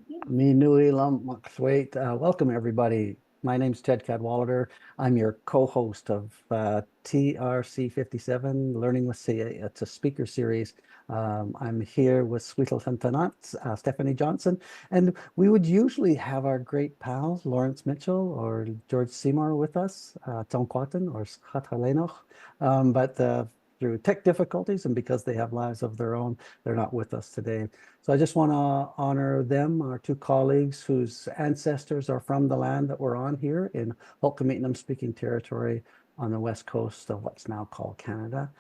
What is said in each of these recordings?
Minui Lammakswait. Welcome, everybody. My name's Ted Cadwallader. I'm your co-host of TRC 57, Learning with CA. It's a speaker series. I'm here with Sweetal Tantanat, Stephanie Johnson, and we would usually have our great pals, Lawrence Mitchell or George Seymour with us, Tonquatan or Schathalenoch. But through tech difficulties and because they have lives of their own, they're not with us today. So I just want to honor them, our two colleagues whose ancestors are from the land that we're on here in Hul'qumi'num speaking territory on the west coast of what's now called Canada.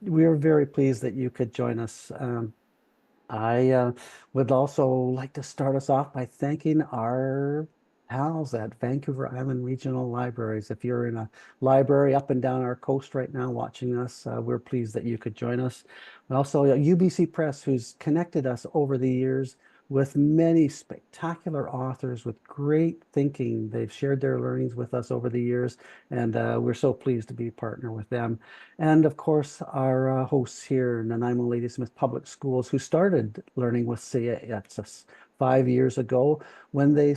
We are very pleased that you could join us. I would also like to start us off by thanking our pals at Vancouver Island Regional Libraries. If you're in a library up and down our coast right now watching us, we're pleased that you could join us. And also UBC Press, who's connected us over the years with many spectacular authors with great thinking. They've shared their learnings with us over the years, and we're so pleased to be a partner with them. And of course, our hosts here, Nanaimo Ladysmith Public Schools, who started learning with Syeyutsus 5 years ago when they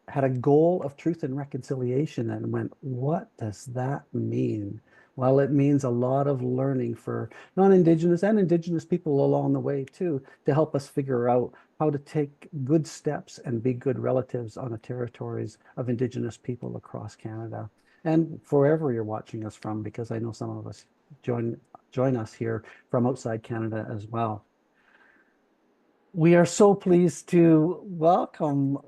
had a goal of truth and reconciliation and went, what does that mean? Well, it means a lot of learning for non-Indigenous and Indigenous people along the way too, to help us figure out how to take good steps and be good relatives on the territories of Indigenous people across Canada. And wherever you're watching us from, because I know some of us join us here from outside Canada as well. We are so pleased to welcome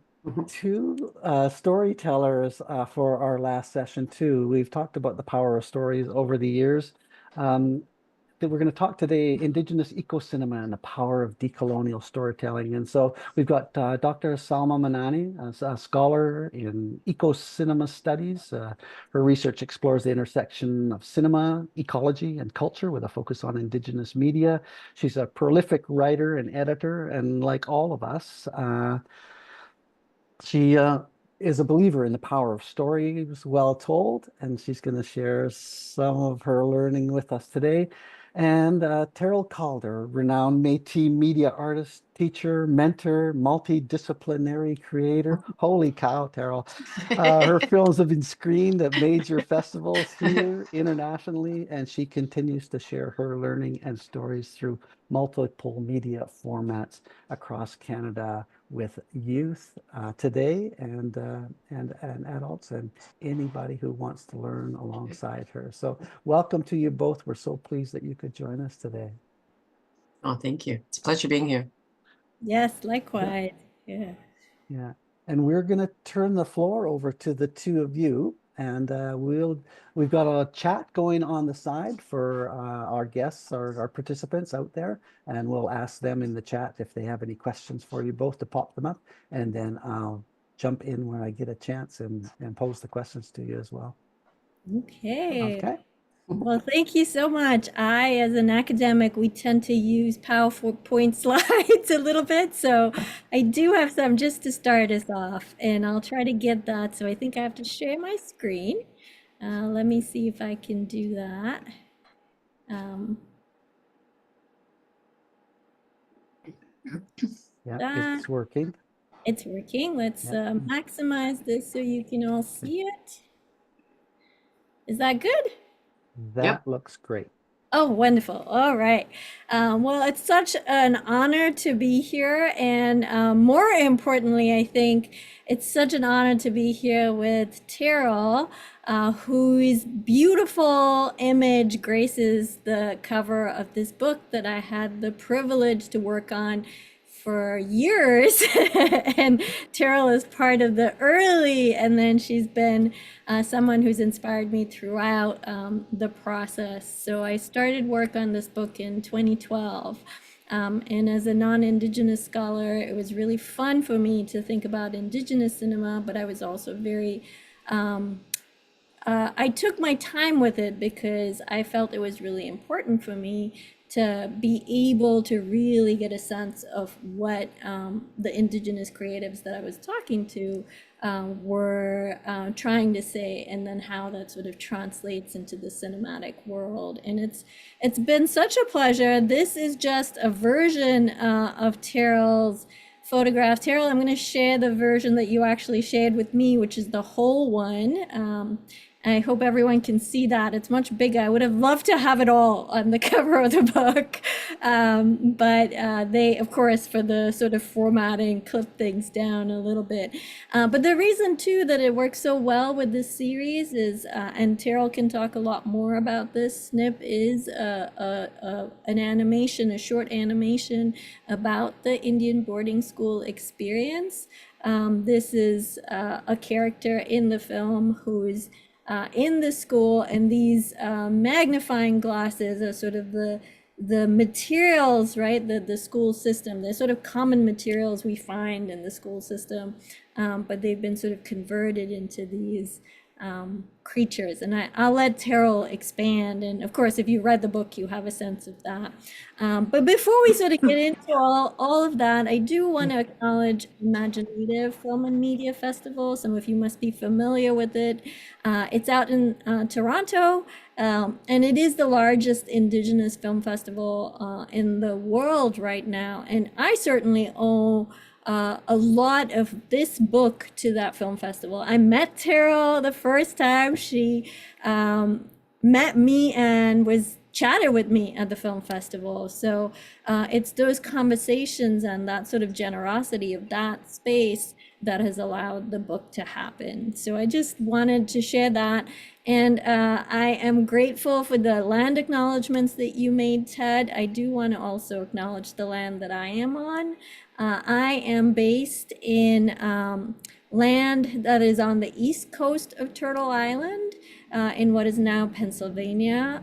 two storytellers for our last session too. We've talked about the power of stories over the years. We're going to talk today Indigenous Ecocinema and the power of decolonial storytelling. And so we've got Dr. Salma Monani, a scholar in ecocinema studies. Her research explores the intersection of cinema, ecology, and culture with a focus on Indigenous media. She's a prolific writer and editor, and like all of us, she is a believer in the power of stories well told, and she's going to share some of her learning with us today. And Terrell Calder, renowned Métis media artist, teacher, mentor, multidisciplinary creator. Holy cow, Terrell. Her films have been screened at major festivals here internationally, and she continues to share her learning and stories through multiple media formats across Canada with youth today and adults and anybody who wants to learn alongside her. So welcome to you both. We're so pleased that you could join us today. Oh, thank you. It's a pleasure being here. Yes, likewise. Yeah. Yeah. And we're going to turn the floor over to the two of you. And we've got a chat going on the side for our guests, our participants out there. And we'll ask them in the chat if they have any questions for you both to pop them up. And then I'll jump in when I get a chance and pose the questions to you as well. Okay. Okay. Well, thank you so much. As an academic, we tend to use PowerPoint slides a little bit. So I do have some just to start us off, and I'll try to get that. So I think I have to share my screen. Let me see if I can do that. Yeah, it's working. It's working. Let's maximize this so you can all see it. Is that good? That looks great. Oh, wonderful. All right. Well, it's such an honor to be here. And more importantly, I think it's such an honor to be here with Terrell, whose beautiful image graces the cover of this book that I had the privilege to work on for years. And Terrell is part of the early, and then she's been someone who's inspired me throughout the process. So I started work on this book in 2012. And as a non-Indigenous scholar, it was really fun for me to think about Indigenous cinema, but I was also very I took my time with it because I felt it was really important for me to be able to really get a sense of what the Indigenous creatives that I was talking to were trying to say, and then how that sort of translates into the cinematic world. And it's been such a pleasure. This is just a version of Terrell's photograph. Terrell, I'm going to share the version that you actually shared with me, which is the whole one. I hope everyone can see that. It's much bigger. I would have loved to have it all on the cover of the book. But they, of course, for the sort of formatting, clip things down a little bit. But the reason, too, that it works so well with this series is, and Terrell can talk a lot more about this, snip is an animation, a short animation about the Indian boarding school experience. This is a character in the film who's in the school, and these magnifying glasses are sort of the materials, right? The school system, they're sort of common materials we find in the school system, but they've been sort of converted into these creatures. And I'll let Terrell expand. And of course, if you read the book, you have a sense of that. But before we sort of get into all of that, I do want to acknowledge Imaginative Film and Media Festival. Some of you must be familiar with it. It's out in Toronto, and it is the largest Indigenous film festival in the world right now. And I certainly owe a lot of this book to that film festival. I met Terrell the first time she met me and was chatted with me at the film festival. So it's those conversations and that sort of generosity of that space that has allowed the book to happen. So I just wanted to share that. And I am grateful for the land acknowledgements that you made, Ted. I do want to also acknowledge the land that I am on. I am based in land that is on the east coast of Turtle Island, in what is now Pennsylvania.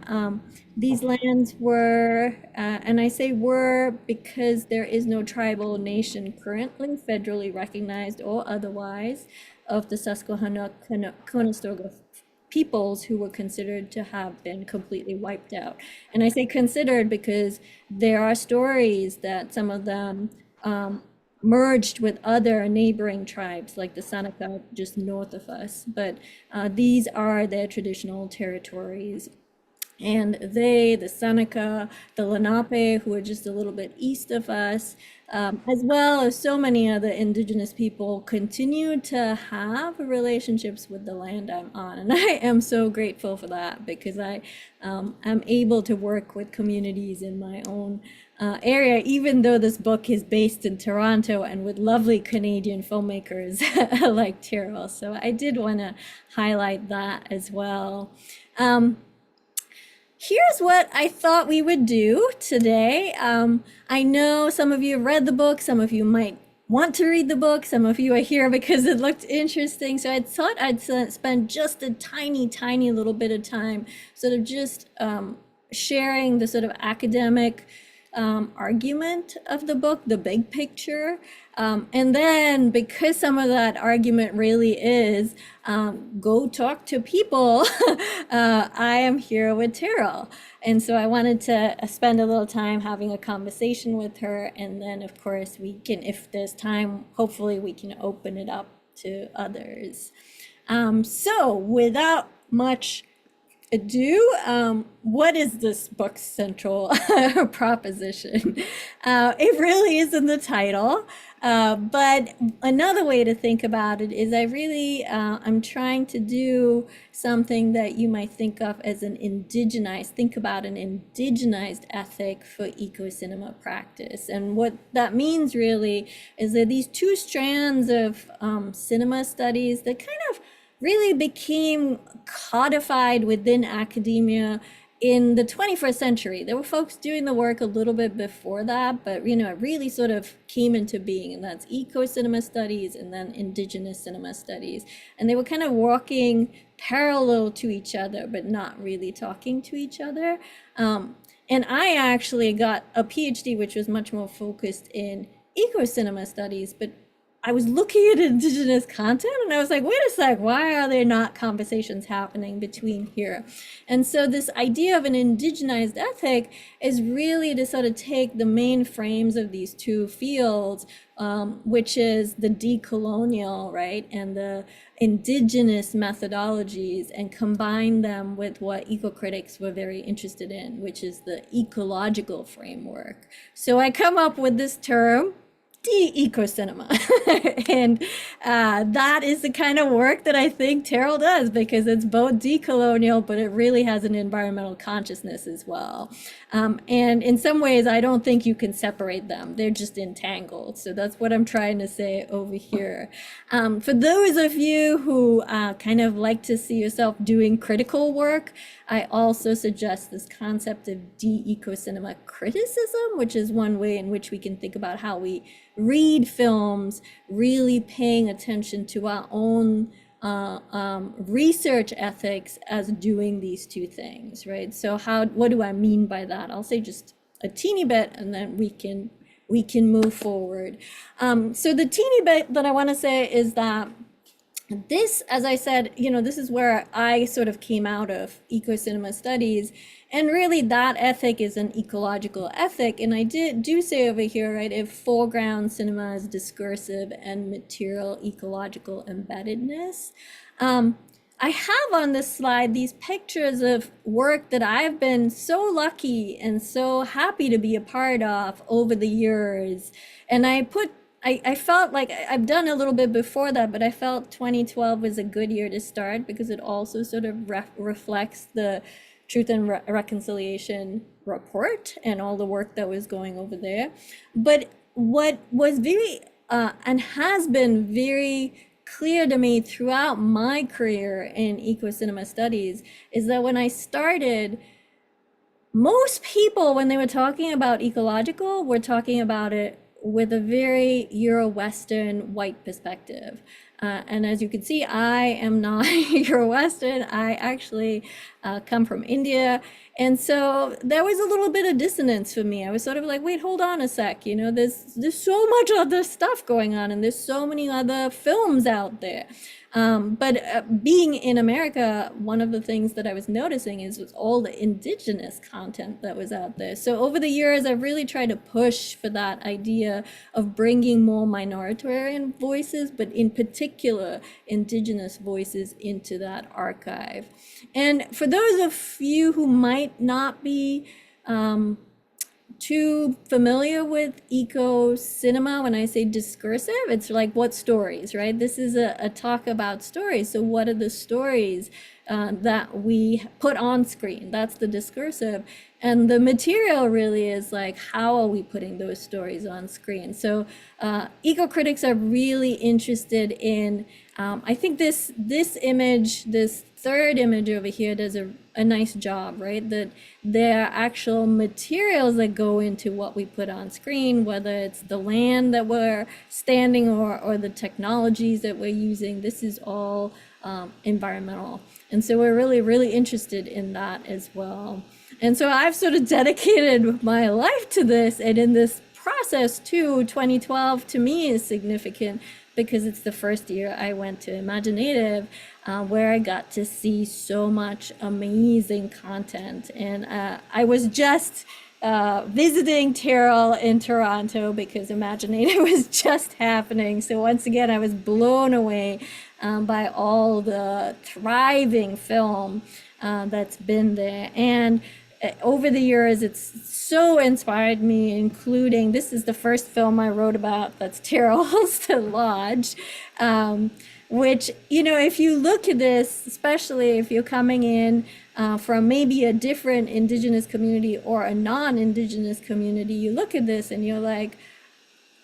These lands were, and I say were because there is no tribal nation currently federally recognized or otherwise of the Susquehanna-Conestoga peoples who were considered to have been completely wiped out. And I say considered because there are stories that some of them merged with other neighboring tribes like the Seneca just north of us, but these are their traditional territories. And they, the Seneca, the Lenape, who are just a little bit east of us, as well as so many other indigenous people, continue to have relationships with the land I'm on. And I am so grateful for that because I am able to work with communities in my own area, even though this book is based in Toronto and with lovely Canadian filmmakers like Terrell. So I did want to highlight that as well. Here's what I thought we would do today. I know some of you have read the book, some of you might want to read the book, some of you are here because it looked interesting. So I thought I'd spend just a tiny little bit of time sort of just sharing the sort of academic argument of the book, the big picture. And then because some of that argument really is go talk to people, I am here with Terrell. And so I wanted to spend a little time having a conversation with her. And then of course we can, if there's time, hopefully we can open it up to others. So without much ado, what is this book's central proposition? It really is in the title, but another way to think about it is I'm trying to do something that you might think of as think about an indigenized ethic for ecocinema practice. And what that means really is that these two strands of cinema studies that kind of really became codified within academia in the 21st century. There were folks doing the work a little bit before that, but it really sort of came into being, and that's eco-cinema studies and then indigenous cinema studies. And they were kind of walking parallel to each other, but not really talking to each other. And I actually got a PhD, which was much more focused in eco-cinema studies, but I was looking at indigenous content and I was like, wait a sec, why are there not conversations happening between here? And so this idea of an indigenized ethic is really to sort of take the main frames of these two fields, which is the decolonial, right, and the indigenous methodologies, and combine them with what eco-critics were very interested in, which is the ecological framework. So I come up with this term, de-ecocinema. And that is the kind of work that I think Terrell does, because it's both decolonial, but it really has an environmental consciousness as well. And in some ways, I don't think you can separate them. They're just entangled. So that's what I'm trying to say over here. For those of you who kind of like to see yourself doing critical work, I also suggest this concept of de-ecocinema criticism, which is one way in which we can think about how we read films, really paying attention to our own research ethics as doing these two things, right? So what do I mean by that? I'll say just a teeny bit, and then we can move forward. So the teeny bit that I want to say is that this, as I said, this is where I sort of came out of ecocinema studies, and really that ethic is an ecological ethic. And I do say over here, right, if foreground cinema is discursive and material ecological embeddedness. I have on this slide these pictures of work that I've been so lucky and so happy to be a part of over the years. And I felt like I've done a little bit before that, but I felt 2012 was a good year to start, because it also sort of reflects the Truth and Reconciliation report and all the work that was going over there. But what was very and has been very clear to me throughout my career in ecocinema studies is that when I started, most people, when they were talking about ecological, were talking about it with a very Euro-Western white perspective. And as you can see, I am not Euro-Western. I actually come from India. And so there was a little bit of dissonance for me. I was sort of like, wait, hold on a sec. There's so much other stuff going on, and there's so many other films out there. But being in America, one of the things that I was noticing was all the indigenous content that was out there. So over the years, I've really tried to push for that idea of bringing more minoritarian voices, but in particular, indigenous voices into that archive. And for those of you who might not be too familiar with eco-cinema, when I say discursive, it's like, what stories, right? This is a talk about stories. So what are the stories that we put on screen? That's the discursive. And the material really is like, how are we putting those stories on screen? So eco-critics are really interested in, I think this image, this third image over here does a nice job, right? That there are actual materials that go into what we put on screen, whether it's the land that we're standing or the technologies that we're using. This is all environmental. And so we're really, really interested in that as well. And so I've sort of dedicated my life to this, and in this process too, 2012 to me is significant because it's the first year I went to Imaginative, where I got to see so much amazing content. And I was just visiting Terrell in Toronto because Imaginative was just happening. So once again, I was blown away by all the thriving film that's been there. And over the years, it's so inspired me, including, this is the first film I wrote about, that's Terrell's The Lodge, which, if you look at this, especially if you're coming in from maybe a different Indigenous community or a non-Indigenous community, you look at this and you're like,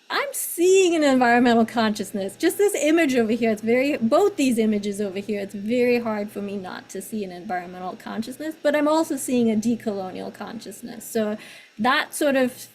I'm seeing an environmental consciousness. Just this image over here, both these images over here, it's very hard for me not to see an environmental consciousness, but I'm also seeing a decolonial consciousness. So that sort of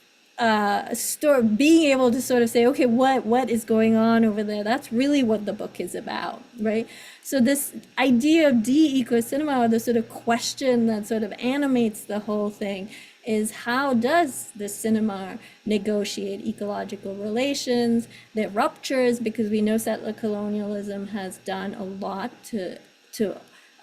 being able to sort of say, okay, what is going on over there? That's really what the book is about, right? So this idea of de-ecocinema, or the sort of question that sort of animates the whole thing, is how does the cinema negotiate ecological relations, their ruptures, because we know settler colonialism has done a lot to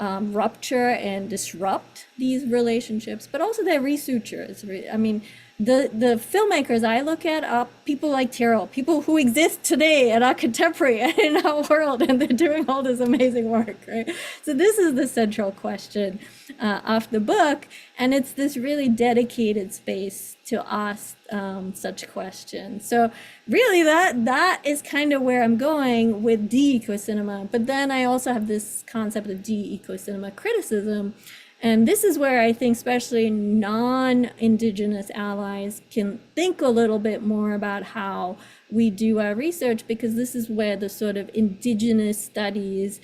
rupture and disrupt these relationships, but also they're researchers. I mean, the filmmakers I look at are people like Terrell, people who exist today and are contemporary in our world, and they're doing all this amazing work, right? So this is the central question of the book, and it's this really dedicated space to ask such questions. So really that is kind of where I'm going with de-ecocinema. But then I also have this concept of de-ecocinema criticism. And this is where I think especially non-Indigenous allies can think a little bit more about how we do our research, because this is where the sort of Indigenous studies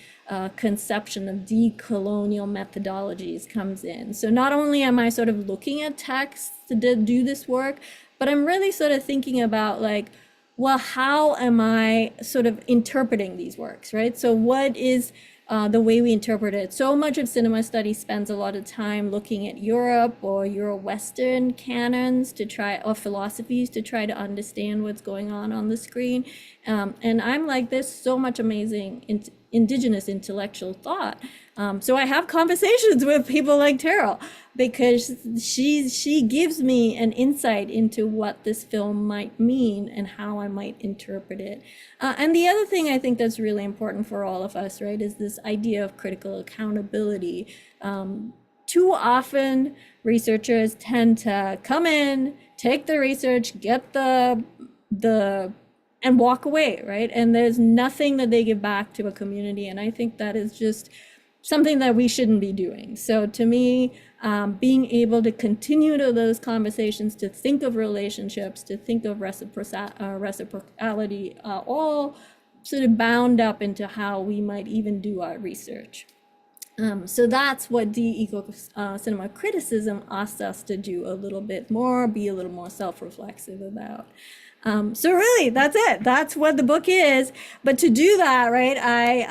conception of decolonial methodologies comes in. So not only am I sort of looking at texts to do this work, but I'm really sort of thinking about like, well, how am I sort of interpreting these works, right? So what is the way we interpret it? So much of cinema study spends a lot of time looking at Europe or Euro-Western canons to try, or philosophies to try to understand what's going on the screen. And I'm like, there's so much amazing Indigenous intellectual thought. So I have conversations with people like Terrell, because she gives me an insight into what this film might mean and how I might interpret it. And the other thing I think that's really important for all of us, right, is this idea of critical accountability. Too often researchers tend to come in, take the research, get the and walk away, right? And there's nothing that they give back to a community. And I think that is just something that we shouldn't be doing. So to me, being able to continue to those conversations, to think of relationships, to think of reciprocality, all sort of bound up into how we might even do our research. So that's what de-ecocinema criticism asks us to do a little bit more, be a little more self-reflexive about. So really, that's it. That's what the book is. But to do that, right, I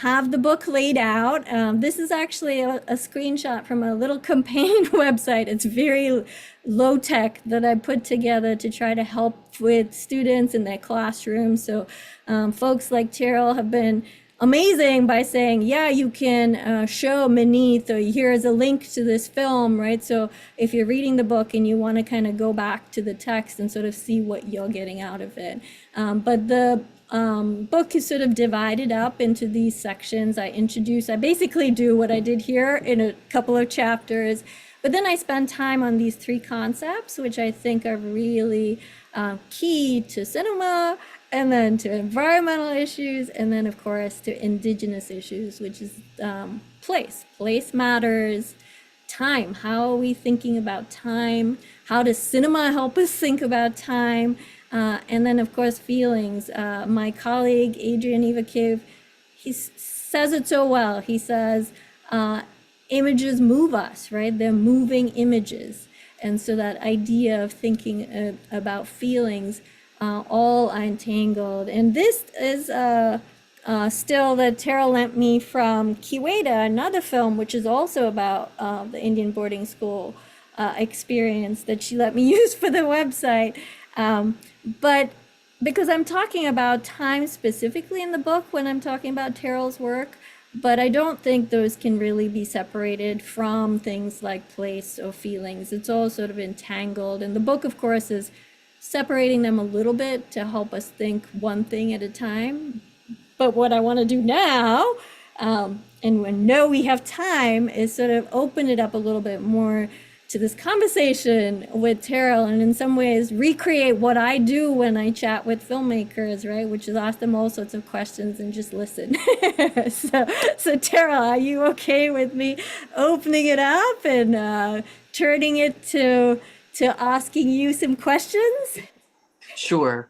have the book laid out. This is actually a screenshot from a little campaign website. It's very low tech that I put together to try to help with students in their classrooms. So folks like Terrell have been amazing by saying, yeah, you can show beneath, or here's a link to this film, right? So if you're reading the book and you want to kind of go back to the text and sort of see what you're getting out of it. But the book is sort of divided up into these sections. I basically do what I did here in a couple of chapters, but then I spend time on these three concepts, which I think are really key to cinema, and then to environmental issues, and then of course to Indigenous issues, which is place. Place matters. Time, how are we thinking about time? How does cinema help us think about time? And then of course feelings. My colleague Adrian Ivakiv, he says it so well. He says, images move us, right? They're moving images. And so that idea of thinking about feelings all are entangled. And this is still that Terrell lent me from Kiweda, another film, which is also about the Indian boarding school experience that she let me use for the website. But because I'm talking about time specifically in the book when I'm talking about Terrell's work, but I don't think those can really be separated from things like place or feelings. It's all sort of entangled. And the book, of course, is separating them a little bit to help us think one thing at a time. But what I want to do now, and when we have time, is sort of open it up a little bit more to this conversation with Terrell, and in some ways recreate what I do when I chat with filmmakers, right? Which is ask them all sorts of questions and just listen. So Terrell, are you okay with me opening it up and turning it to asking you some questions? Sure.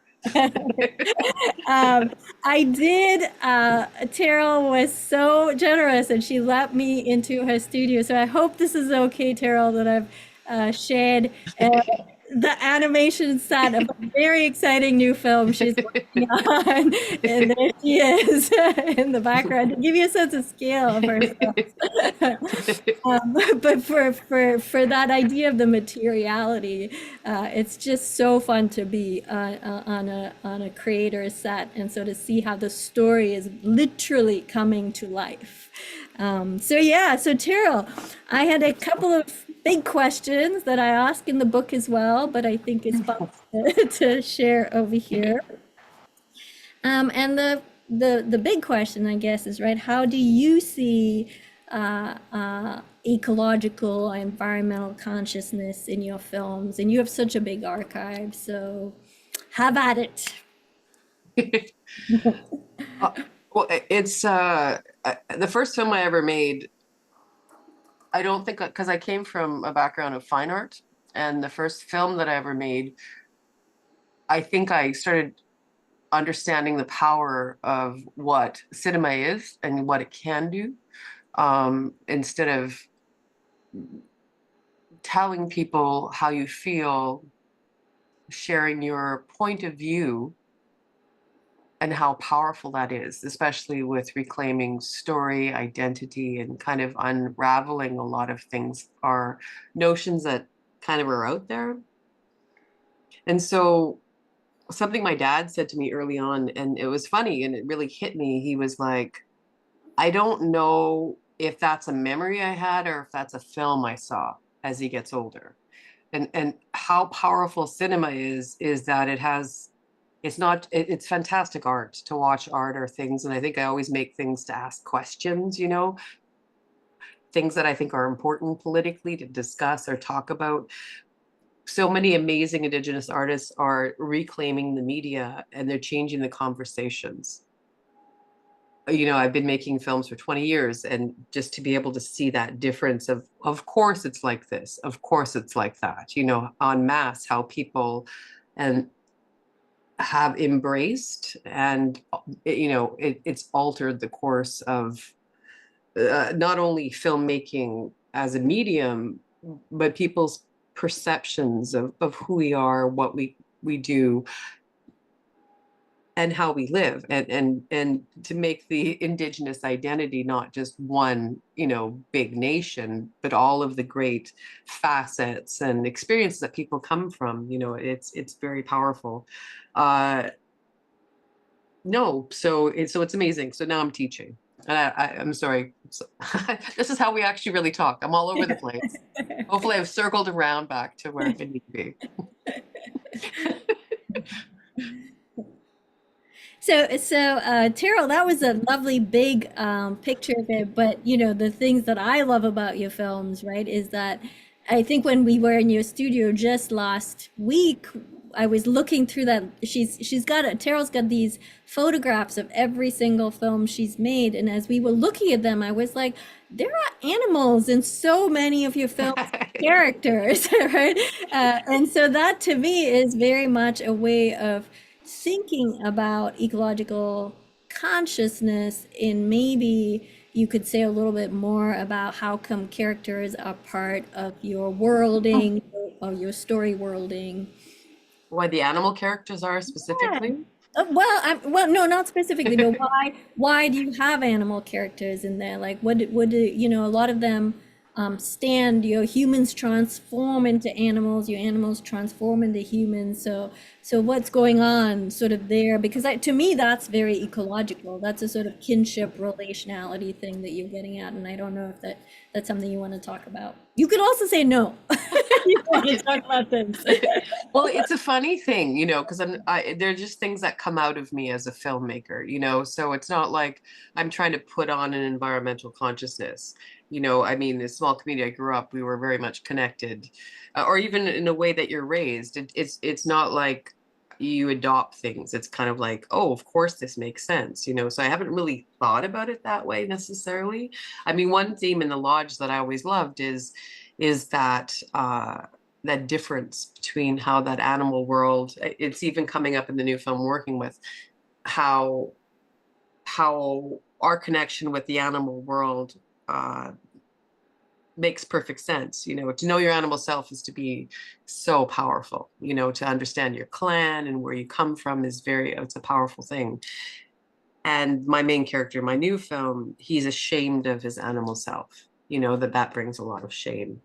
I did. Terrell was so generous, and she let me into her studio. So I hope this is okay, Terrell, that I've shared the animation set of a very exciting new film she's working on, and there she is in the background to give you a sense of scale of herself. But for that idea of the materiality, it's just so fun to be on a creator's set, and so to see how the story is literally coming to life. So yeah, so Terrell, I had a couple of big questions that I ask in the book as well, but I think it's fun to share over here. And the big question, I guess, is right. How do you see ecological, environmental consciousness in your films? And you have such a big archive, so have at it. Well, it's the first film I ever made. I don't think, because I came from a background of fine art, and the first film that I ever made, I think I started understanding the power of what cinema is and what it can do, instead of telling people how you feel, sharing your point of view and how powerful that is, especially with reclaiming story, identity, and kind of unraveling a lot of things are notions that kind of are out there. And so something my dad said to me early on, and it was funny and it really hit me. He was like, I don't know if that's a memory I had or if that's a film I saw as he gets older. And how powerful cinema is that it's fantastic art to watch art or things. And I think I always make things to ask questions, things that I think are important politically to discuss or talk about. So many amazing Indigenous artists are reclaiming the media and they're changing the conversations. I've been making films for 20 years, and just to be able to see that difference of course it's like this, of course it's like that, en masse, how people and have embraced, and it's altered the course of not only filmmaking as a medium, but people's perceptions of who we are, what we do, and how we live, and to make the Indigenous identity not just one, big nation, but all of the great facets and experiences that people come from. It's very powerful. No, so it's amazing. So now I'm teaching. And I'm sorry. This is how we actually really talk. I'm all over the place. Hopefully I've circled around back to where I need to be. So, Terrell, that was a lovely big picture of it. But the things that I love about your films, right, is that I think when we were in your studio just last week, I was looking through that. Terrell's got these photographs of every single film she's made, and as we were looking at them, I was like, there are animals in so many of your film characters, right? And so that to me is very much a way of thinking about ecological consciousness, in maybe you could say a little bit more about how come characters are part of your worlding or your story worlding. Why the animal characters are specifically? Well, no, not specifically, but why do you have animal characters in there? Like, what do a lot of them stand, humans transform into animals, your animals transform into humans. So what's going on sort of there? Because to me, that's very ecological. That's a sort of kinship relationality thing that you're getting at. And I don't know if that's something you want to talk about. You could also say no. You want to talk about things. Well, it's a funny thing, because they're just things that come out of me as a filmmaker, so it's not like I'm trying to put on an environmental consciousness. I mean, the small community I grew up, we were very much connected, or even in a way that you're raised. It's not like you adopt things. It's kind of like, oh, of course this makes sense, so I haven't really thought about it that way necessarily. I mean, one theme in the lodge that I always loved is that that difference between how that animal world, it's even coming up in the new film I'm working with, how our connection with the animal world makes perfect sense. To know your animal self is to be so powerful. To understand your clan and where you come from it's a powerful thing. And my main character in my new film, he's ashamed of his animal self, that brings a lot of shame.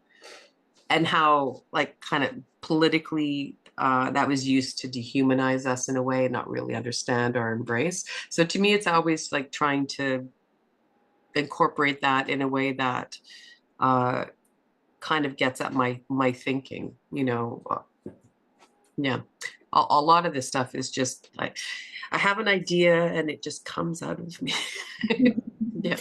And how, like, kind of politically, that was used to dehumanize us in a way, not really understand or embrace. So to me, it's always like trying to incorporate that in a way that kind of gets at my thinking. Yeah, a lot of this stuff is just like I have an idea and it just comes out of me. Yeah.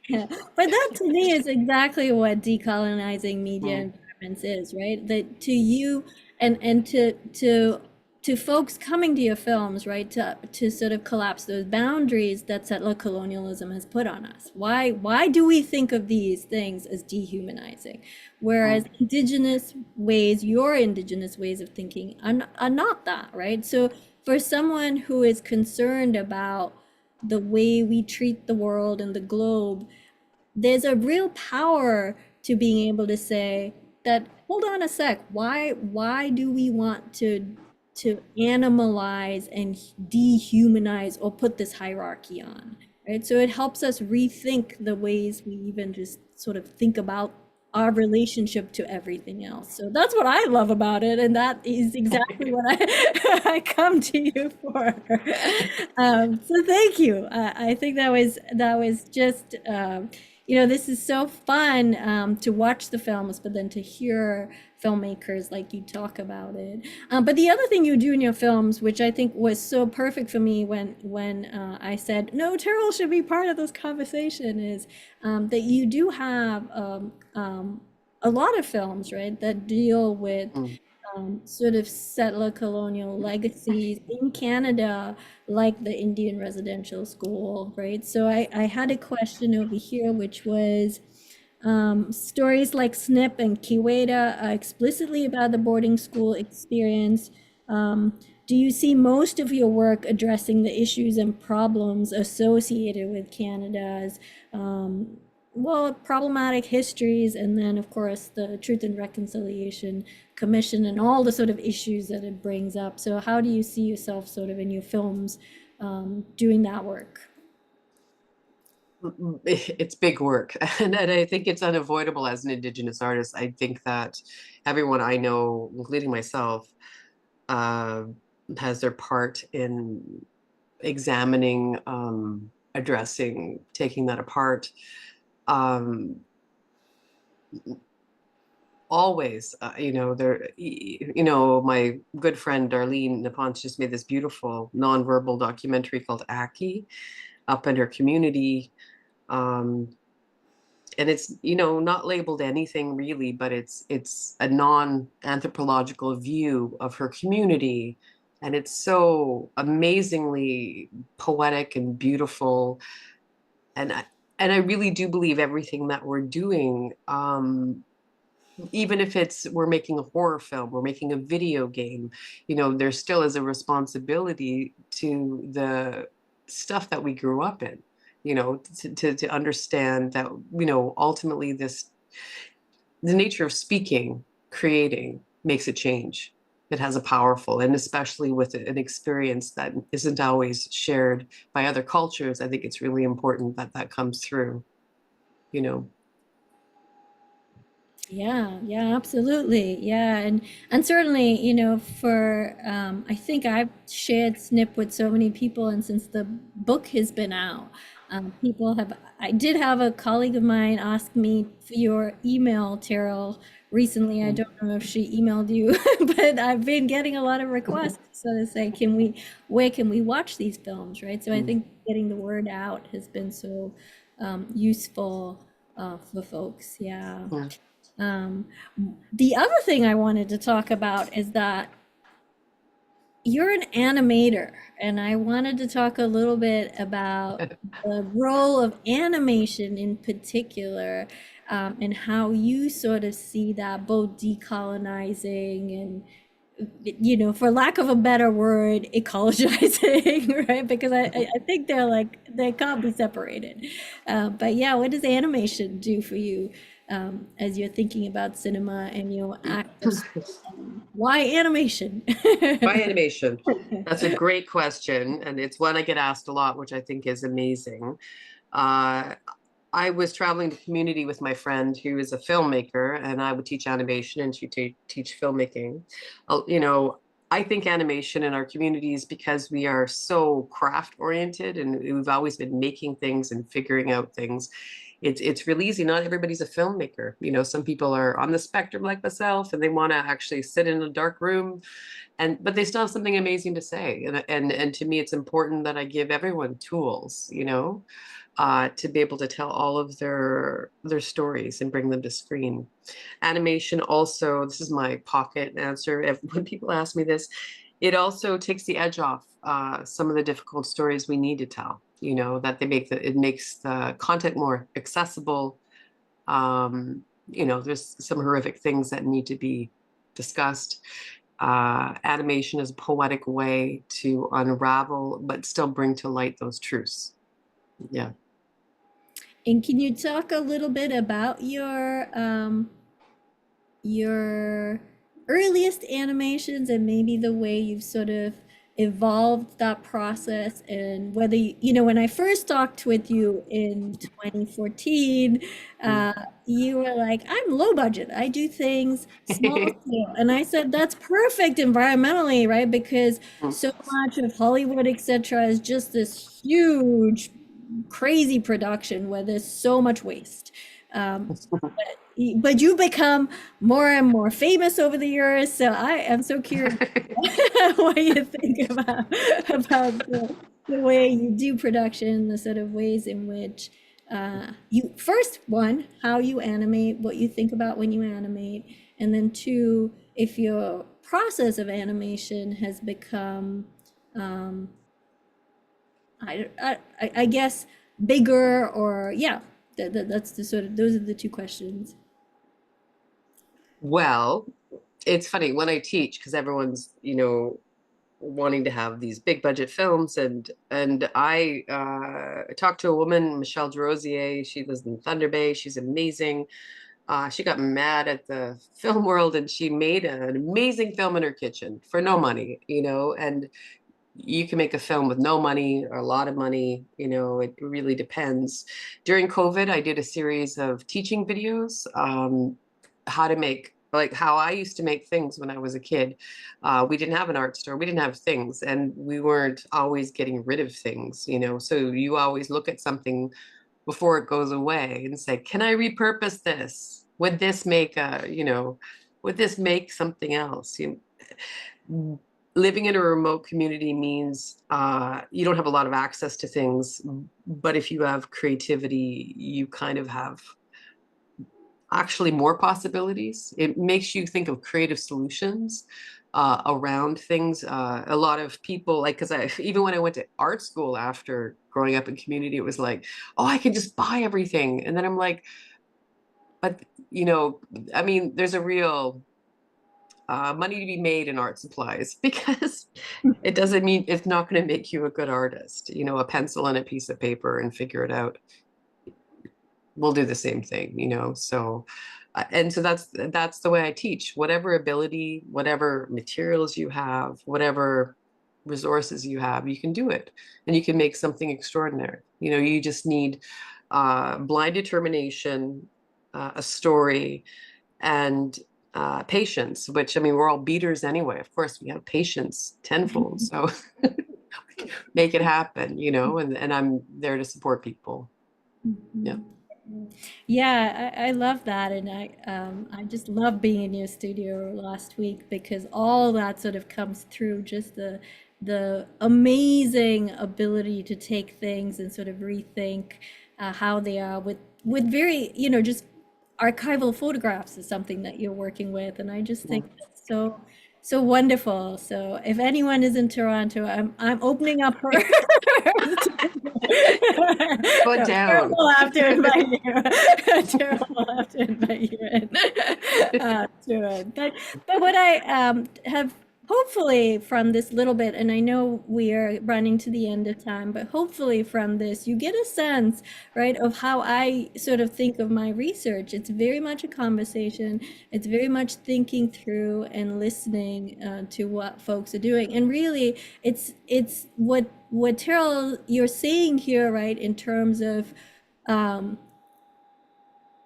Yeah, but that to me is exactly what decolonizing media Mm. environments is, right? That to you and to folks coming to your films, right? To sort of collapse those boundaries that settler colonialism has put on us. Why do we think of these things as dehumanizing, whereas Mm. your indigenous ways of thinking are not that, right? So for someone who is concerned about the way we treat the world and the globe, there's a real power to being able to say that, hold on a sec, why do we want to animalize and dehumanize or put this hierarchy on, right? So it helps us rethink the ways we even just sort of think about our relationship to everything else. So that's what I love about it, and that is exactly what I come to you for. So thank you. I think that was just this is so fun to watch the films, but then to hear filmmakers like you talk about it. But the other thing you do in your films, which I think was so perfect for me when I said no, Terrell should be part of this conversation, is that you do have a lot of films, right, that deal with Mm. sort of settler colonial legacies in Canada, like the Indian residential school, right? So I had a question over here, which was stories like Snip and Kiweda are explicitly about the boarding school experience. Do you see most of your work addressing the issues and problems associated with Canada's problematic histories, and then of course the Truth and Reconciliation Commission and all the sort of issues that it brings up? So how do you see yourself sort of in your films doing that work? It's big work, and I think it's unavoidable as an Indigenous artist. I think that everyone I know, including myself, uh, has their part in examining, addressing, taking that apart. Um, Always, my good friend Darlene Naponte just made this beautiful nonverbal documentary called Aki up in her community. Um, and it's not labeled anything really, but it's a non-anthropological view of her community, and it's so amazingly poetic and beautiful. And I really do believe everything that we're doing, even if we're making a horror film, we're making a video game, there still is a responsibility to the stuff that we grew up in, to understand that, ultimately the nature of speaking, creating makes a change. It has a powerful, and especially with an experience that isn't always shared by other cultures, I think it's really important that that comes through, you know. Yeah, absolutely. Yeah, and certainly, for I think I've shared Snip with so many people, and since the book has been out, people have. I did have a colleague of mine ask me for your email, Terrell, recently. I Mm. don't know if she emailed you, but I've been getting a lot of requests, so to say, where can we watch these films, right? So I Mm. think getting the word out has been so useful for folks. Yeah. Mm. Um, the other thing I wanted to talk about is that you're an animator, and I wanted to talk a little bit about the role of animation in particular, and how you sort of see that both decolonizing and, for lack of a better word, ecologizing, right? Because I think they can't be separated. But yeah, what does animation do for you as you're thinking about cinema and your actors? Why animation? By animation. That's a great question, and it's one I get asked a lot, which I think is amazing. Uh, I was traveling the community with my friend who is a filmmaker, and I would teach animation and she teach filmmaking. You know, I think animation in our communities, because we are so craft oriented and we've always been making things and figuring out things. It's really easy. Not everybody's a filmmaker. You know, some people are on the spectrum like myself, and they want to actually sit in a dark room, but they still have something amazing to say. And to me, it's important that I give everyone tools. You know, to be able to tell all of their stories and bring them to screen. Animation also, this is my pocket answer. When people ask me this, it also takes the edge off some of the difficult stories we need to tell. You know, that it makes the content more accessible. You know, there's some horrific things that need to be discussed. Animation is a poetic way to unravel, but still bring to light those truths. Yeah. And can you talk a little bit about your earliest animations and maybe the way you've sort of evolved that process, and whether you know, when I first talked with you in 2014, uh, you were like, I'm low budget, I do things small scale, and I said that's perfect environmentally, right? Because so much of Hollywood, etc., is just this huge crazy production where there's so much waste. But you become more and more famous over the years, so I am so curious what you think about the way you do production, the sort of ways in which you first, one, how you animate, what you think about when you animate, and then two, if your process of animation has become I guess bigger, or yeah, that's the sort of, those are the two questions. Well, it's funny when I teach, because everyone's, you know, wanting to have these big budget films, and I talked to a woman, Michelle Derosier. She lives in Thunder Bay. She's amazing. She got mad at the film world, and she made an amazing film in her kitchen for no money, you know. And you can make a film with no money or a lot of money, you know, it really depends. During COVID, I did a series of teaching videos, how to make, like how I used to make things when I was a kid. We didn't have an art store, we didn't have things, and we weren't always getting rid of things, you know. So you always look at something before it goes away and say, can I repurpose this? Would this make a, you know, would this make something else? Living in a remote community means you don't have a lot of access to things, but if you have creativity, you kind of have actually more possibilities. It makes you think of creative solutions around things. A lot of people, like, because I even when I went to art school after growing up in community, it was like, oh, I can just buy everything, and then I'm like, but you know, I mean, there's a real money to be made in art supplies, because it doesn't mean it's not going to make you a good artist. You know, a pencil and a piece of paper and figure it out will do the same thing, you know. So and so that's the way I teach. Whatever ability, whatever materials you have, whatever resources you have, you can do it, and you can make something extraordinary. You know, you just need blind determination, a story, and patience, which, I mean, we're all beaters anyway. Of course, we have patience tenfold. So make it happen, you know, and I'm there to support people. Yeah. Yeah, I love that, and I just love being in your studio last week because all that sort of comes through, just the amazing ability to take things and sort of rethink how they are with very, you know, just archival photographs is something that you're working with, and I just think that's so wonderful. So if anyone is in Toronto, I'm opening up her. Put No, down. will have to invite you. Cheryl will have to invite you in to it. But what I have hopefully from this little bit, and I know we are running to the end of time, but hopefully from this, you get a sense, right, of how I sort of think of my research. It's very much a conversation. It's very much thinking through and listening to what folks are doing. And really, it's what Terrell, you're saying here, right, in terms of um,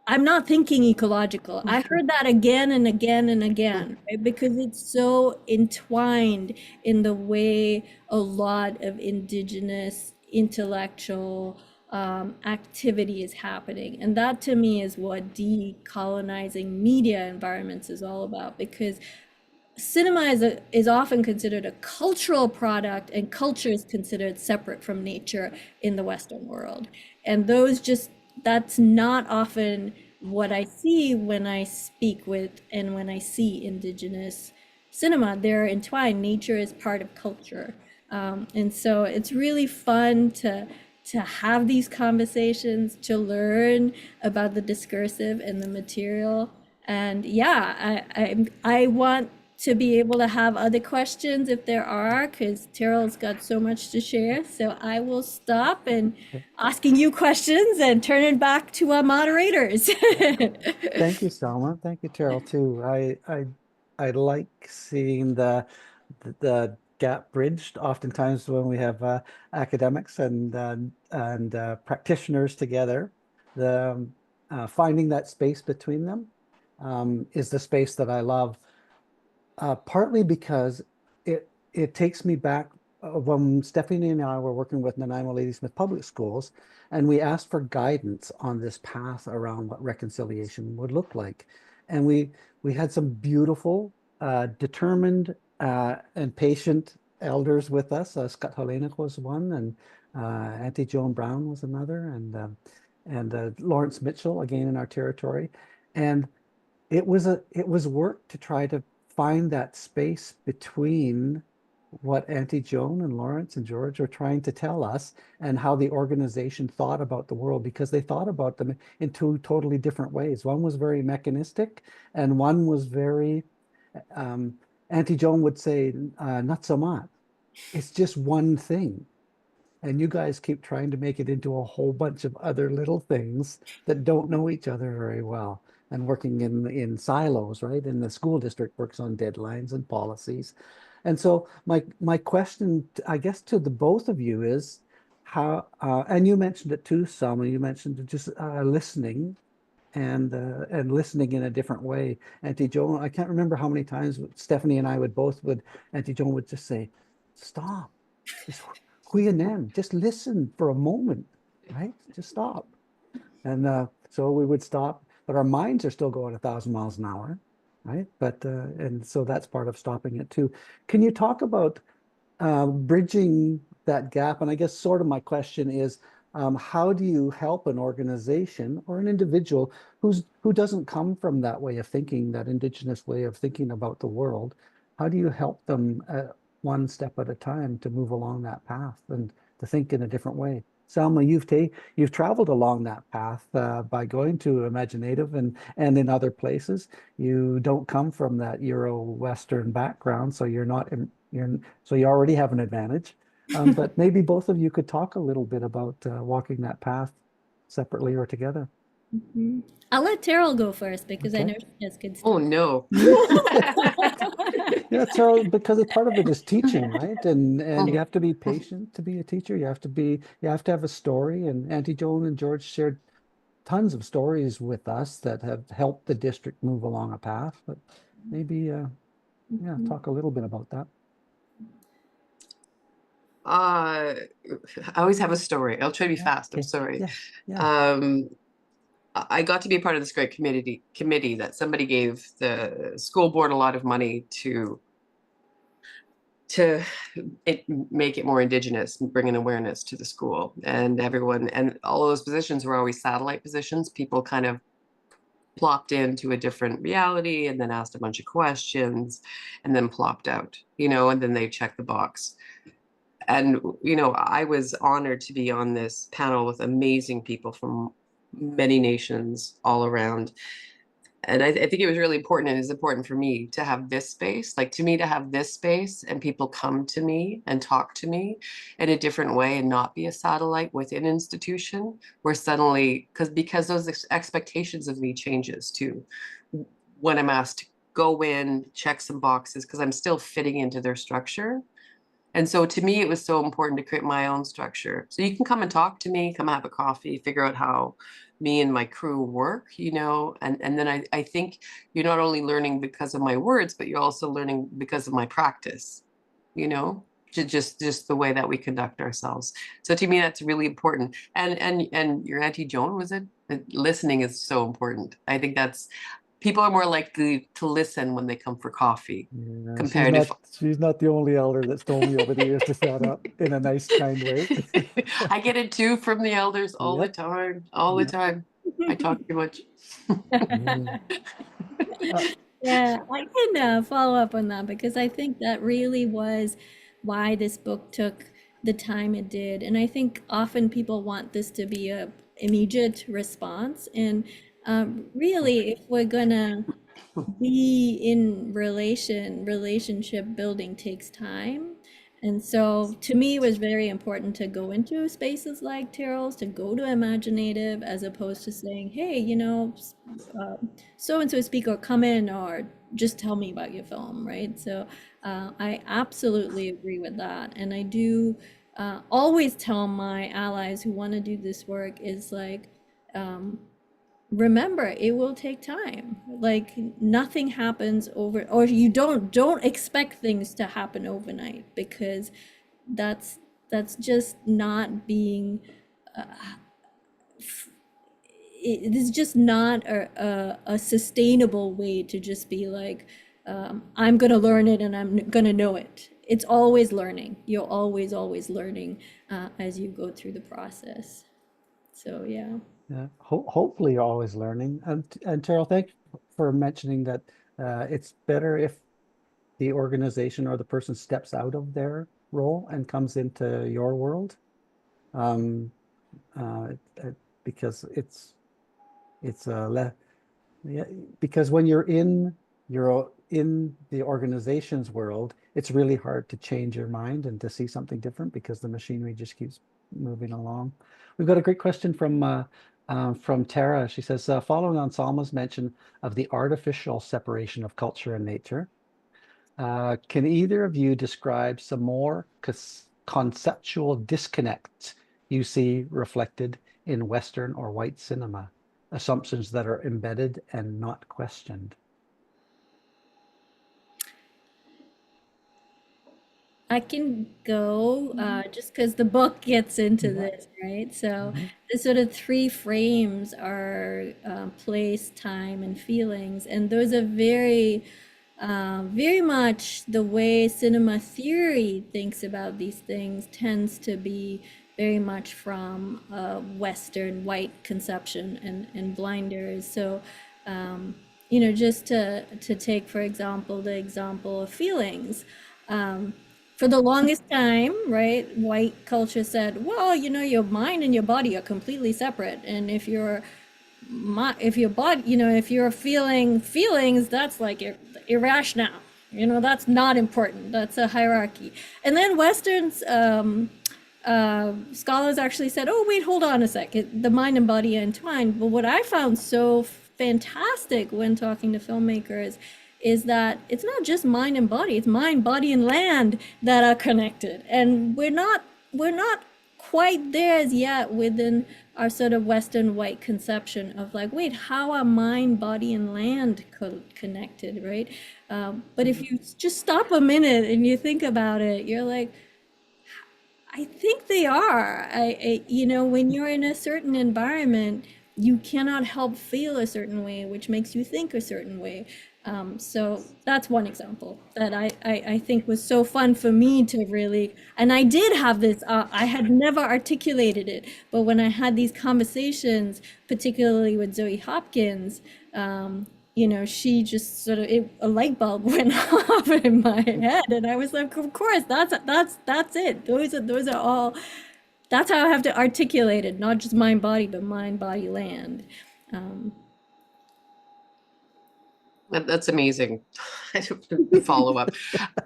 I'm not thinking ecological. I heard that again and again and again, right? Because it's so entwined in the way a lot of indigenous intellectual activity is happening. And that to me is what decolonizing media environments is all about. Because cinema is often considered a cultural product, and culture is considered separate from nature in the Western world. And those just, that's not often what I see when I speak with and when I see Indigenous cinema. They're entwined. Nature is part of culture. And so it's really fun to have these conversations, to learn about the discursive and the material. And yeah, I want to be able to have other questions if there are, because Terrell's got so much to share. So I will stop and asking you questions and turn it back to our moderators. Thank you, Salma. Thank you, Terrell, too. I like seeing the gap bridged oftentimes when we have academics and practitioners together. The finding that space between them is the space that I love. Partly because it takes me back when Stephanie and I were working with Nanaimo Ladysmith Public Schools, and we asked for guidance on this path around what reconciliation would look like. And we had some beautiful, determined, and patient elders with us. Scott Helenek was one, and Auntie Joan Brown was another, and Lawrence Mitchell, again in our territory. And it was work to try to find that space between what Auntie Joan and Lawrence and George are trying to tell us and how the organization thought about the world, because they thought about them in two totally different ways. One was very mechanistic, and one was very, um, Auntie Joan would say, not so much. It's just one thing. And you guys keep trying to make it into a whole bunch of other little things that don't know each other very well, and working in silos, right? And the school district works on deadlines and policies. And so my question, I guess, to the both of you is how, and you mentioned it too, Selma, you mentioned just listening and listening in a different way. Auntie Joan, I can't remember how many times Stephanie and I Auntie Joan would just say, stop, just just listen for a moment, right? Just stop. And so we would stop, but our minds are still going 1,000 miles an hour, right? But and so that's part of stopping it too. Can you talk about bridging that gap? And I guess sort of my question is, how do you help an organization or an individual who doesn't come from that way of thinking, that Indigenous way of thinking about the world? How do you help them one step at a time to move along that path and to think in a different way? Selma, you've traveled along that path by going to Imaginative and in other places. You don't come from that Euro-Western background, so so you already have an advantage. But maybe both of you could talk a little bit about walking that path separately or together. Mhm. I'll let Terrell go first because I Okay. know she has good Oh stuff. no. Yeah, so because a part of it is teaching, right? And you Mhm. have to be patient to be a teacher. You have to have a story. And Auntie Joan and George shared tons of stories with us that have helped the district move along a path. But maybe yeah, Mhm. talk a little bit about that. Uh, I always have a story. I'll try to be Yeah. fast. I'm Okay. sorry. Yeah. Yeah. Um, I got to be a part of this great committee that somebody gave the school board a lot of money to make it more Indigenous and bring an awareness to the school. And everyone, and all of those positions were always satellite positions. People kind of plopped into a different reality and then asked a bunch of questions and then plopped out, and then they checked the box. And, I was honored to be on this panel with amazing people from many nations all around. I think it was really important, and it's important for me to have this space. Like, to me, to have this space and people come to me and talk to me in a different way and not be a satellite within institution where suddenly, because those expectations of me changes too. When I'm asked to go in, check some boxes, because I'm still fitting into their structure. And so to me, it was so important to create my own structure. So you can come and talk to me, come have a coffee, figure out how me and my crew work, and then I think you're not only learning because of my words, but you're also learning because of my practice, you know, just the way that we conduct ourselves. So to me, that's really important. And your Auntie Joan, was it? Listening is so important. I think that's people are more likely to listen when they come for coffee Yeah, compared to she's not the only elder that's told me over the years to shut up in a nice, kind way. I get it too from the elders all the Yep. time, all the Yep. time. I talk too much. Mm. Uh, Yeah, I can follow up on that because I think that really was why this book took the time it did. And I think often people want this to be a immediate response. And really, if we're gonna be in relationship building takes time. And so to me, it was very important to go into spaces like Terrell's, to go to Imaginative, as opposed to saying, hey, so and so speaker, come in or just tell me about your film, right? So I absolutely agree with that. And I do always tell my allies who want to do this work is like, remember, it will take time. Like nothing happens over, or you don't expect things to happen overnight, because that's that's just not being it is just not a sustainable way to just be like, I'm gonna learn it and I'm gonna know it. It's always learning. You're always learning as you go through the process. So yeah. yeah. Hopefully, you're always learning. And Terrell, thank you for mentioning that it's better if the organization or the person steps out of their role and comes into your world. Um, because it's yeah, because when you're in the organization's world, it's really hard to change your mind and to see something different because the machinery just keeps moving along. We've got a great question from Tara. She says, following on Salma's mention of the artificial separation of culture and nature, can either of you describe some more conceptual disconnects you see reflected in Western or white cinema? Assumptions that are embedded and not questioned. I can go just because the book gets into Yeah. this, right? So Mhm. the sort of three frames are place, time, and feelings, and those are very much the way cinema theory thinks about these things tends to be very much from Western white conception and blinders. So, just to take, for example, the example of feelings. Um, for the longest time, right, white culture said, well, your mind and your body are completely separate. And if your body, if you're feeling feelings, that's like irrational. That's not important. That's a hierarchy. And then Westerns, scholars actually said, oh, wait, hold on a second. The mind and body are entwined. But what I found so fantastic when talking to filmmakers is that it's not just mind and body, it's mind, body, and land that are connected. And we're not quite there as yet within our sort of Western white conception of like, wait, how are mind, body, and land connected, right? But if you just stop a minute and you think about it, you're like, I think they are. When you're in a certain environment, you cannot help feel a certain way, which makes you think a certain way. So that's one example that I think was so fun for me to really, and I did have this, I had never articulated it, but when I had these conversations, particularly with Zoe Hopkins, she just sort of a light bulb went off in my head, and I was like, of course, that's it. Those are all. That's how I have to articulate it, not just mind body, but mind body land. Um, That's amazing. Follow up.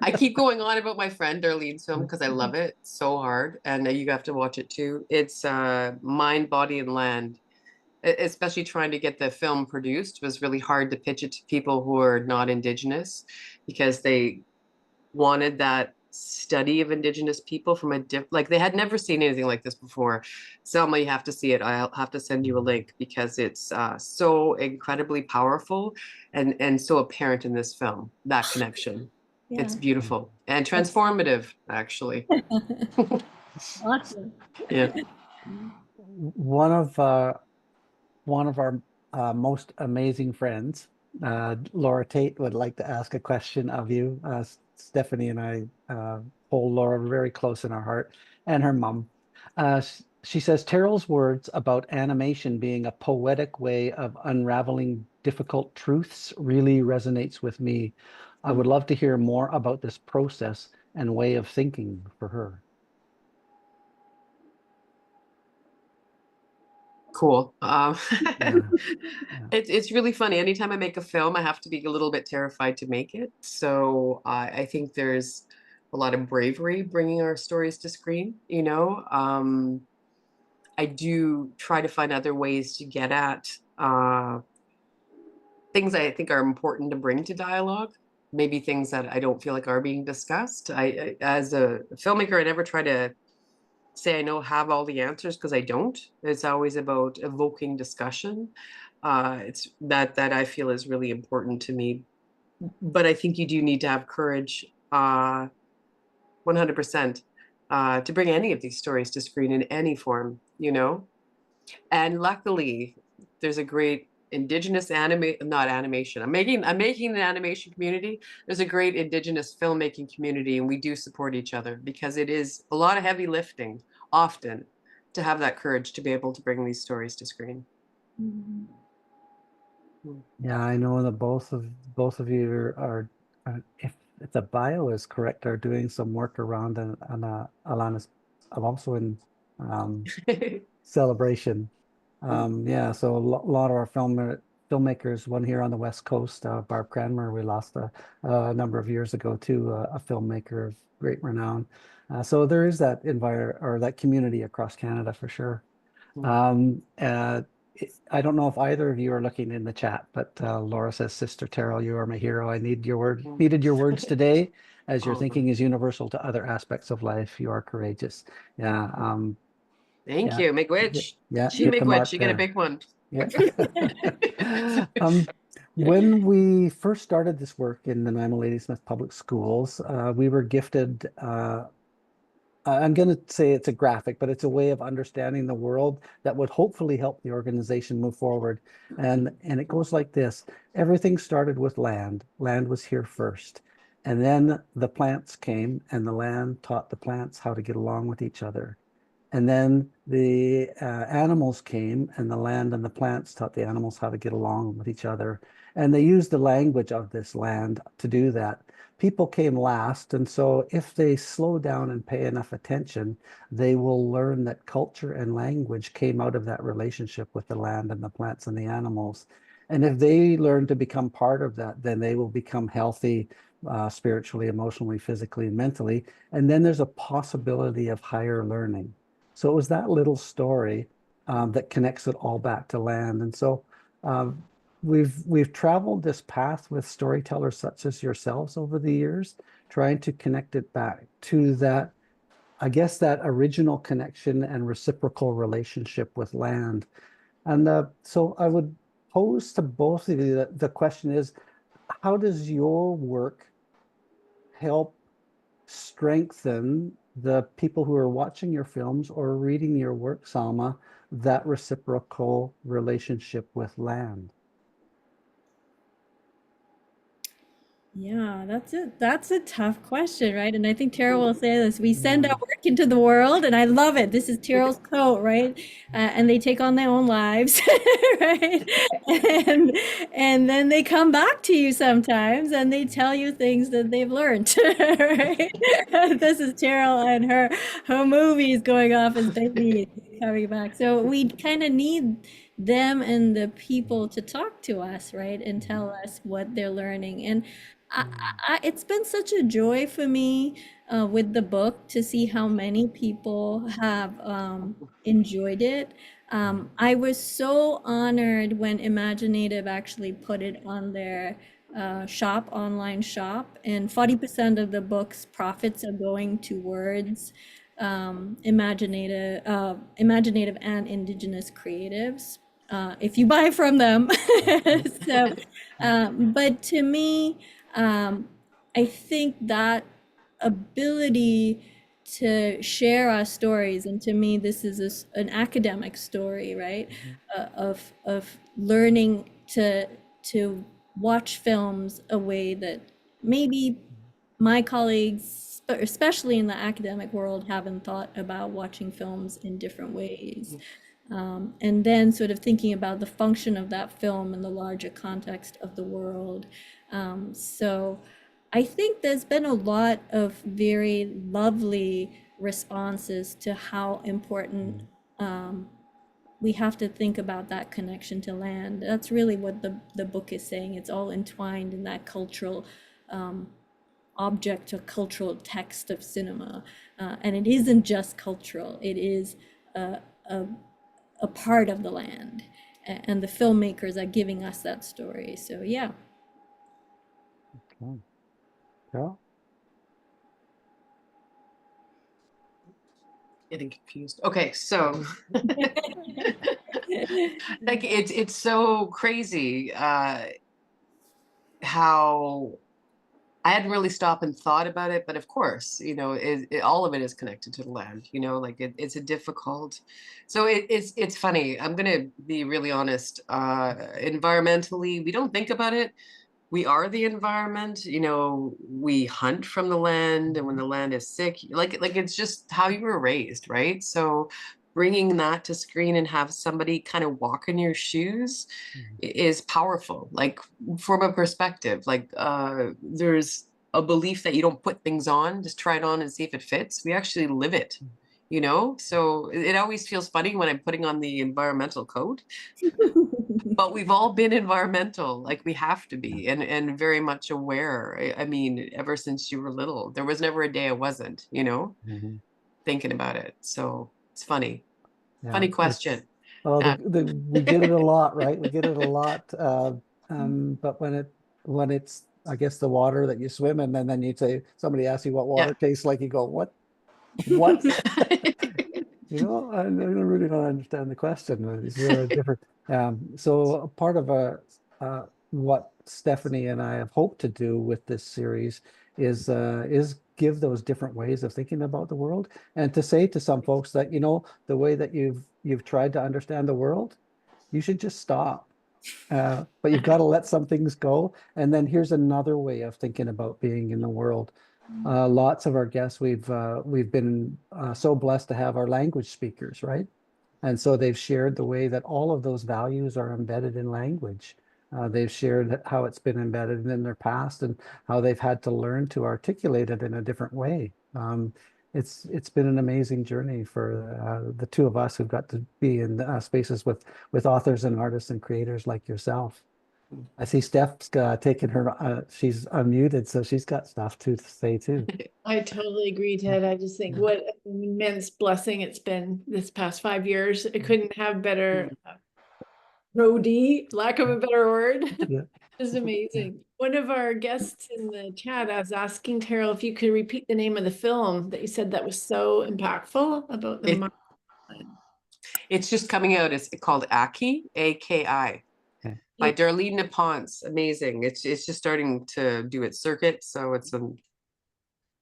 I keep going on about my friend Darlene's film because I love it so hard, and you have to watch it too. It's Mind, Body, and Land. Especially trying to get the film produced was really hard to pitch it to people who are not Indigenous because they wanted that study of Indigenous people from a like they had never seen anything like this before. Selma, you have to see it. I'll have to send you a link because it's so incredibly powerful and so apparent in this film, that connection. It's Yeah. beautiful and transformative, actually. Awesome. Yeah. One of our most amazing friends, Laura Tate, would like to ask a question of you. Stephanie and I hold Laura very close in our heart, and her mom. She says Terrell's words about animation being a poetic way of unraveling difficult truths really resonates with me. I would love to hear more about this process and way of thinking for her. Cool. Yeah. It's really funny. Anytime I make a film, I have to be a little bit terrified to make it. So I think there's a lot of bravery bringing our stories to screen, you know. I do try to find other ways to get at things I think are important to bring to dialogue, maybe things that I don't feel like are being discussed. As a filmmaker, I never try to say I know have all the answers because I don't. It's always about evoking discussion. It's that I feel is really important to me. But I think you do need to have courage, 100%, to bring any of these stories to screen in any form, you know. And luckily, there's a great Indigenous not animation. I'm making an animation community. There's a great Indigenous filmmaking community, and we do support each other because it is a lot of heavy lifting, often, to have that courage to be able to bring these stories to screen. Yeah, I know that both of you if the bio is correct, are doing some work around an Alana's also in celebration. Yeah, so a lot of our filmmakers, one here on the West Coast, Barb Cranmer, we lost a number of years ago too, a filmmaker of great renown. So there is that that community across Canada for sure. I don't know if either of you are looking in the chat, but Laura says, Sister Terrell, you are my hero. I needed your words today, as your thinking is universal to other aspects of life. You are courageous. Yeah. Thank Yeah. you. Miigwech. Yeah, She hit the miigwech. mark She got a there. big one. Yeah. When we first started this work in the Nanaimo Ladysmith Public Schools, we were gifted I'm going to say it's a graphic, but it's a way of understanding the world that would hopefully help the organization move forward. And it goes like this. Everything started with land. Land was here first. And then the plants came, and the land taught the plants how to get along with each other. And then the animals came, and the land and the plants taught the animals how to get along with each other. And they used the language of this land to do that. People came last, and so if they slow down and pay enough attention, they will learn that culture and language came out of that relationship with the land and the plants and the animals. And if they learn to become part of that, then they will become healthy, spiritually, emotionally, physically, and mentally. And then there's a possibility of higher learning. So it was that little story that connects it all back to land. And so we've traveled this path with storytellers such as yourselves over the years, trying to connect it back to that, I guess, that original connection and reciprocal relationship with land. And so I would pose to both of you that the question is, how does your work help strengthen the people who are watching your films or reading your work, Salma, that reciprocal relationship with land? Yeah, that's a tough question, right? And I think Tara will say this. We send our work into the world, and I love it. This is Terrell's quote, right? And they take on their own lives, right? And and then they come back to you sometimes, and they tell you things that they've learned, right? This is Terrell and her movies going off as they need. coming back. So we kind of need them and the people to talk to us, right? And tell us what they're learning. And it's been such a joy for me with the book to see how many people have enjoyed it. I was so honored when Imaginative actually put it on their online shop, and 40% of the book's profits are going towards imaginative and indigenous creatives. If you buy from them. So, but to me, I think that ability to share our stories, and to me, this is an academic story, right? Of learning to watch films a way that maybe my colleagues, especially in the academic world, haven't thought about watching films in different ways. And then sort of thinking about the function of that film in the larger context of the world. So I think there's been a lot of very lovely responses to how important we have to think about that connection to land. That's really what the book is saying. It's all entwined in that cultural object or cultural text of cinema. And it isn't just cultural, it is a part of the land. And the filmmakers are giving us that story. So, yeah. Okay. Carol? Getting confused. Okay, so like it's so crazy how I hadn't really stopped and thought about it, but of course, you know, all of it is connected to the land. You know, like it's a difficult. So it's funny. I'm gonna be really honest. Environmentally, we don't think about it. We are the environment. You know, we hunt from the land, and when the land is sick, like it's just how you were raised, right? So bringing that to screen and have somebody kind of walk in your shoes is powerful, like from a perspective. Like there's a belief that you don't put things on, just try it on and see if it fits. We actually live it, you know. So it always feels funny when I'm putting on the environmental coat, but we've all been environmental, like we have to be, and very much aware. I mean, ever since you were little, there was never a day I wasn't, you know, thinking about it. So it's funny. Yeah, Funny question. well, we get it a lot, right? We get it a lot. But when it's, I guess, the water that you swim in, and then you say, somebody asks you what water tastes like, you go, what? You know, I really don't understand the question. These are different. So part of what Stephanie and I have hoped to do with this series is give those different ways of thinking about the world, and to say to some folks that, you know, the way that you've tried to understand the world, you should just stop. But you've got to let some things go. And then here's another way of thinking about being in the world. Lots of our guests, we've been so blessed to have our language speakers, right? And so they've shared the way that all of those values are embedded in language. They've shared how it's been embedded in their past and how they've had to learn to articulate it in a different way. It's been an amazing journey for the two of us who've got to be in spaces with authors and artists and creators like yourself. I see Steph's taking her, she's unmuted, so she's got stuff to say too. I totally agree, Ted. I just think what an immense blessing it's been this past 5 years. It couldn't have better roadie, lack of a better word. Yeah. It's amazing. One of our guests in the chat, I was asking Terrell if you could repeat the name of the film that you said that was so impactful about the It's just coming out. It's called Aki, A-K-I, by Darlene Naponce. Amazing. It's just starting to do its circuit, so it's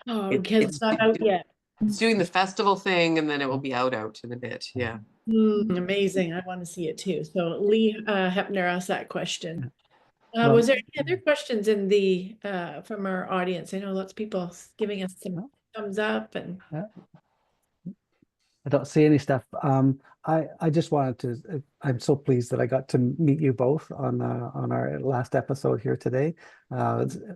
it's not out yet. It's doing the festival thing, and then it will be out in a bit. Yeah. Amazing. I want to see it too. So Lee Hepner asked that question. Well, was there any other questions in the from our audience? I know lots of people giving us some thumbs up and I don't see any stuff. I just wanted to. I'm so pleased that I got to meet you both on our last episode here today.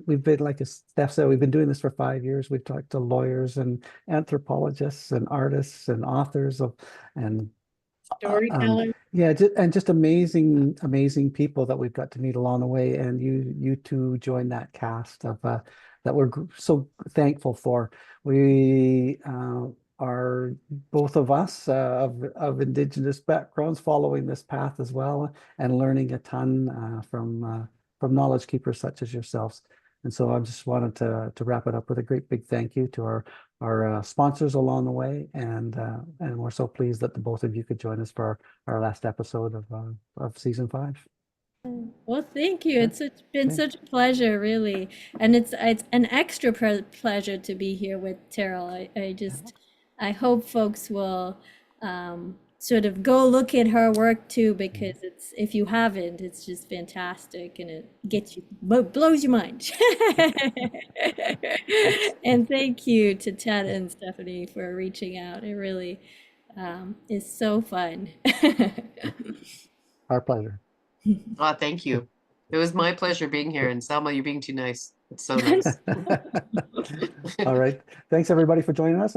We've been, like Steph said, we've been doing this for 5 years. We've talked to lawyers and anthropologists and artists and authors and Storyteller. Yeah, and just amazing people that we've got to meet along the way, and you two joined that cast of that we're so thankful for. We are both of us of Indigenous backgrounds following this path as well, and learning a ton from knowledge keepers such as yourselves. And so I just wanted to wrap it up with a great big thank you to our sponsors along the way, and we're so pleased that the both of you could join us for our last episode of season 5. Well, thank you. It's been Okay. such a pleasure, really, and it's an extra pleasure to be here with Terrell. I hope folks will sort of go look at her work too, because it's, if you haven't, it's just fantastic, and it gets you, blows your mind. And thank you to Ted and Stephanie for reaching out. It really is so fun. Our pleasure. Oh, thank you. It was my pleasure being here. And Selma, you're being too nice. It's so nice. All right. Thanks everybody for joining us.